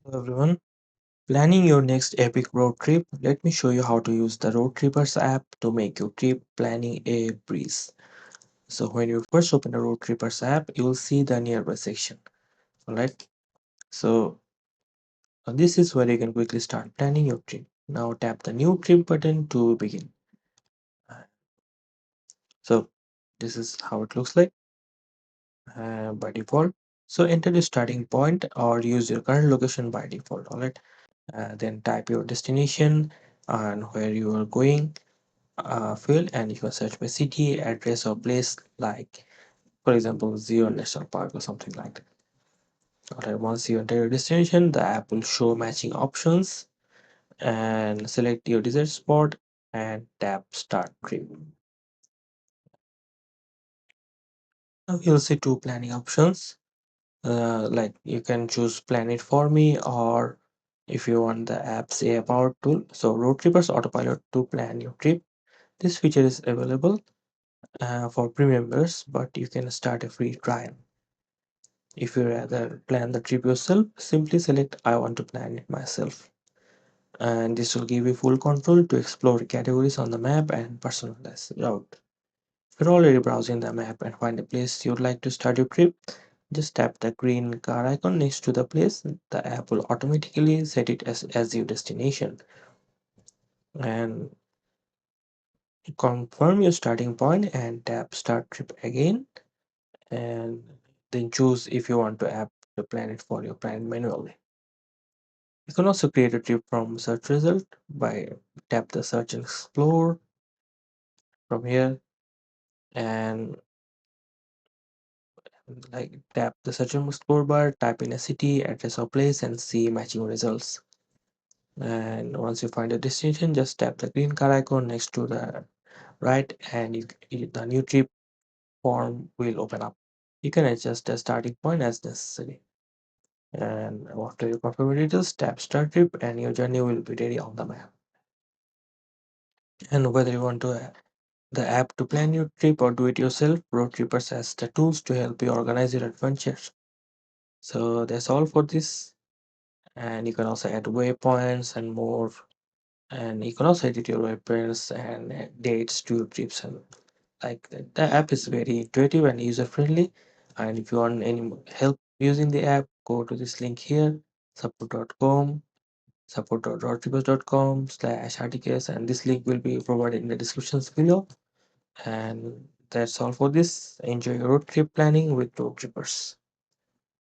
Hello everyone, planning your next epic road trip. Let me show you how to use the Roadtrippers app to make your trip planning a breeze. So when you first open the Roadtrippers app, you will see the nearby section. Alright, so this is where you can quickly start planning your trip. Now tap the new trip button to begin. Uh, So this is how it looks like by default. So enter the starting point or use your current location by default. Alright, then type your destination and where you are going field, and you can search by city, address, or place, like for example Zion National Park or something like that. Alright, once you enter your destination, the app will show matching options, and select your desired spot and tap start trip. Now you'll see two planning options, like you can choose plan it for me, or if you want the app's a power tool, so road trippers autopilot to plan your trip. This feature is available for premium members, but you can start a free trial. If you rather plan the trip yourself, simply select I want to plan it myself. And this will give you full control to explore categories on the map and personalize the route. If you're already browsing the map and find a place you'd like to start your trip, just tap the green car icon next to the place. The app will automatically set it as your destination. And confirm your starting point and tap start trip again. And then choose if you want to app to plan it for your plan manually. You can also create a trip from search result by tap the search and explore from here, and like tap the search and explore bar, type in a city, address or place and see matching results. And once you find a destination, just tap the green car icon next to the right, and the new trip form will open up. You can adjust the starting point as necessary. And after you confirm your details, tap start trip and your journey will be ready on the map. And whether you want to the app to plan your trip or do it yourself, Road Trippers has the tools to help you organize your adventures. So that's all for this. And you can also add waypoints and more. And you can also edit your waypoints and dates to your trips. And like the app is very intuitive and user friendly. And if you want any help using the app, go to this link here, support.com support.roadtrippers.com/articles, and this link will be provided in the descriptions below. And that's all for this. Enjoy your road trip planning with Road Trippers.